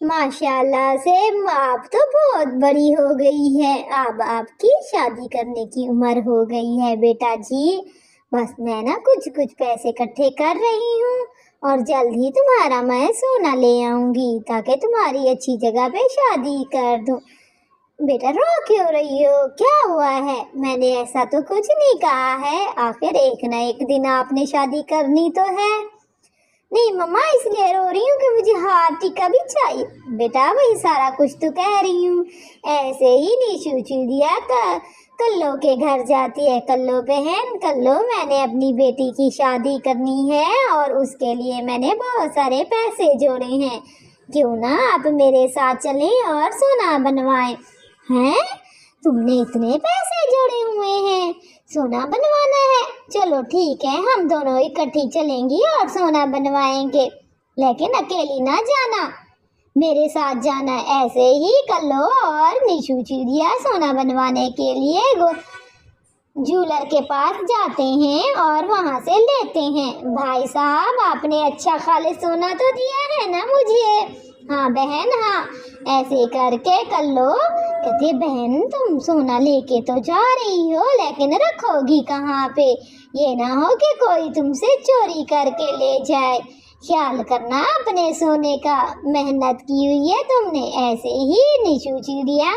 माशाल्लाह से आप तो बहुत बड़ी हो गई है। अब आपकी शादी करने की उम्र हो गई है बेटा जी। बस मैं ना कुछ कुछ पैसे इकट्ठे कर रही हूँ और जल्द ही तुम्हारा मैं सोना ले आऊंगी ताकि तुम्हारी अच्छी जगह पे शादी कर दूँ। बेटा रो क्यों रही हो, क्या हुआ है? मैंने ऐसा तो कुछ नहीं कहा है, आखिर एक ना एक दिन आपने शादी करनी तो है। नहीं मम्मा, इसलिए रो रही हूँ कि मुझे हार टीका भी चाहिए। बेटा वही सारा कुछ तो कह रही हूँ। ऐसे ही निशु चूड़िया कल्लो के घर जाती है। कल्लो बहन, कल्लो मैंने अपनी बेटी की शादी करनी है और उसके लिए मैंने बहुत सारे पैसे जोड़े हैं। क्यों ना आप मेरे साथ चलें और सोना बनवाएं। हैं? तुमने इतने पैसे जोड़े हुए हैं, सोना बनवाना है? चलो ठीक है, हम दोनों इकट्ठी चलेंगी और सोना बनवाएंगे, लेकिन अकेली ना जाना, मेरे साथ जाना। ऐसे ही कल्लो और निशु चिड़िया सोना बनवाने के लिए ज्वेलर के पास जाते हैं और वहां से लेते हैं। भाई साहब, आपने अच्छा खालिस सोना तो दिया है ना मुझे? हाँ बहन हाँ। ऐसे करके कल्लो कहती, बहन तुम सोना लेके तो जा रही हो, लेकिन रखोगी कहाँ पे? ये ना हो कि कोई तुमसे चोरी करके ले जाए। ख्याल करना अपने सोने का, मेहनत की हुई है तुमने। ऐसे ही निशु चिड़िया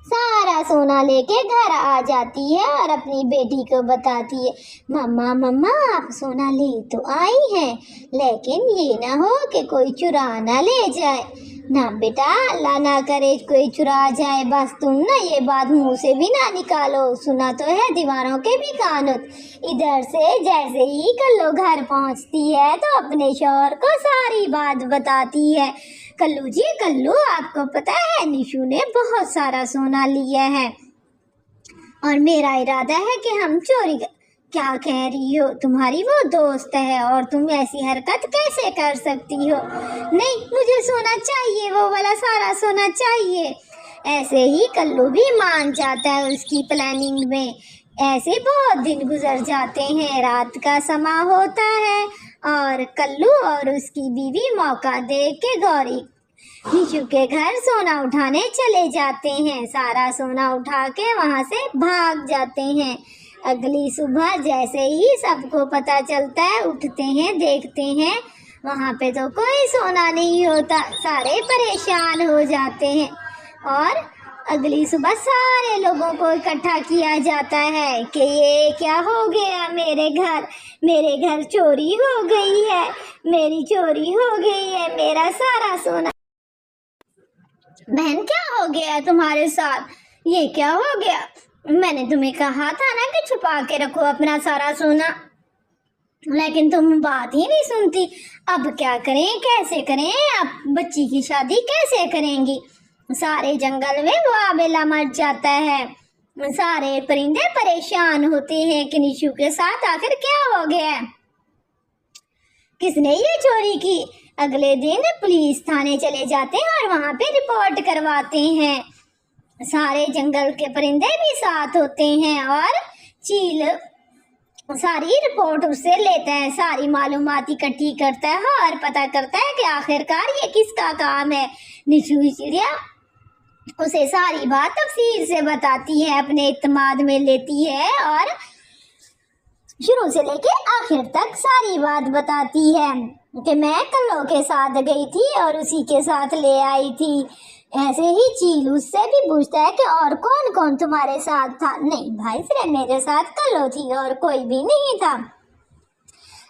सारा सोना लेके घर आ जाती है और अपनी बेटी को बताती है, मम्मा मम्मा आप सोना ले तो आई हैं, लेकिन ये ना हो कि कोई चुरा ना ले जाए। ना बेटा, अल्लाह ना करे कोई चुरा जाए, बस तुम ना ये बात मुंह से भी ना निकालो, सुना तो है दीवारों के भी कान होते। इधर से जैसे ही कल्लो घर पहुंचती है तो अपने शौहर को सारी बात बताती है। कल्लू जी, कल्लू आपको पता है निशु ने बहुत सारा सोना लिया है और मेरा इरादा है कि हम चोरी क्या कह रही हो? तुम्हारी वो दोस्त है और तुम ऐसी हरकत कैसे कर सकती हो? नहीं, मुझे सोना चाहिए, वो वाला सारा सोना चाहिए। ऐसे ही कल्लू भी मान जाता है उसकी प्लानिंग में। ऐसे बहुत दिन गुजर जाते हैं, रात का समा होता है और कल्लू और उसकी बीवी मौका देख के गौरी निशु के घर सोना उठाने चले जाते हैं। सारा सोना उठा के वहां से भाग जाते हैं। अगली सुबह जैसे ही सबको पता चलता है, उठते हैं, देखते हैं वहां पे तो कोई सोना नहीं होता। सारे परेशान हो जाते हैं और अगली सुबह सारे लोगों को इकट्ठा किया जाता है कि ये क्या हो गया, मेरे घर चोरी हो गई है, मेरी चोरी हो गई है, मेरा सारा सोना। बहन क्या हो गया तुम्हारे साथ? ये क्या हो गया? मैंने तुम्हें कहा था ना कि छुपा के रखो अपना सारा सोना, लेकिन तुम बात ही नहीं सुनती। अब क्या करें, कैसे करें? अब बच्ची की शादी कैसे करेंगी? सारे जंगल में वाबेला मच जाता है। सारे परिंदे परेशान होते हैं कि निशु के साथ आखिर क्या हो गया, किसने ये चोरी की। अगले दिन पुलिस थाने चले जाते हैं और वहां पे रिपोर्ट करवाते हैं। सारे जंगल के परिंदे भी साथ होते हैं और चील सारी रिपोर्ट उससे लेता है, सारी मालूमात इकट्ठी करता है और पता करता है कि आखिरकार ये किसका काम है। निशु चिड़िया उसे सारी बात तफसील से बताती है, अपने इत्मीनान में लेती है और शुरू से लेके आखिर तक सारी बात बताती है कि मैं कल्लो के साथ गई थी और उसी के साथ ले आई थी। ऐसे ही चील उससे भी पूछता है कि और कौन कौन तुम्हारे साथ था? नहीं भाई, सिर्फ मेरे साथ कल्लो थी और कोई भी नहीं था।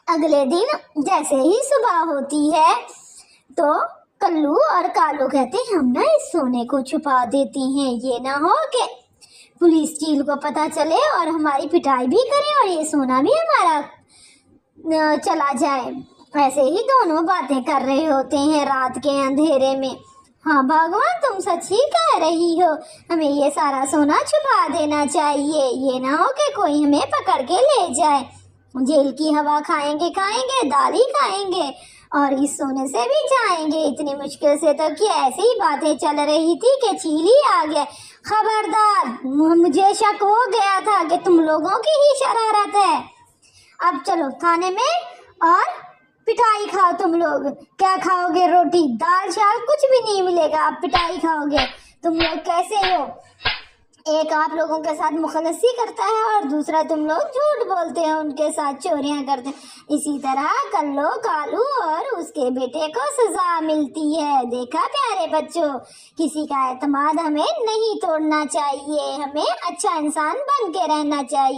अगले दिन जैसे ही सुबह होती है तो कल्लू और कालू कहते हैं, हम ना इस सोने को छुपा देते हैं, ये ना हो कि पुलिस चील को पता चले और हमारी पिटाई भी करे और ये सोना भी हमारा चला जाए। ऐसे ही दोनों बातें कर रहे होते हैं रात के अंधेरे में। हाँ भगवान, तुम सच ही कह रही हो, हमें ये सारा सोना छुपा देना चाहिए, ये ना हो कि कोई हमें पकड़ के ले जाए। जेल की हवा खाएंगे, दाल ही खाएंगे और इस सोने से भी जाएंगे। इतनी मुश्किल से तो क्या ऐसी ही बातें चल रही थी कि चील ही आ गया। खबरदार, मुझे शक हो गया था कि तुम लोगों की ही शरारत है। अब चलो थाने में और पिटाई खाओ तुम लोग। क्या खाओगे? रोटी दाल चावल कुछ भी नहीं मिलेगा, आप पिटाई खाओगे। तुम लोग कैसे हो? एक आप लोगों के साथ मुखलसी करता है और दूसरा तुम लोग झूठ बोलते हैं, उनके साथ चोरियां करते हैं। इसी तरह कल्लो कालू और उसके बेटे को सजा मिलती है। देखा प्यारे बच्चों, किसी का एतमाद हमें नहीं तोड़ना चाहिए, हमें अच्छा इंसान बन के रहना चाहिए।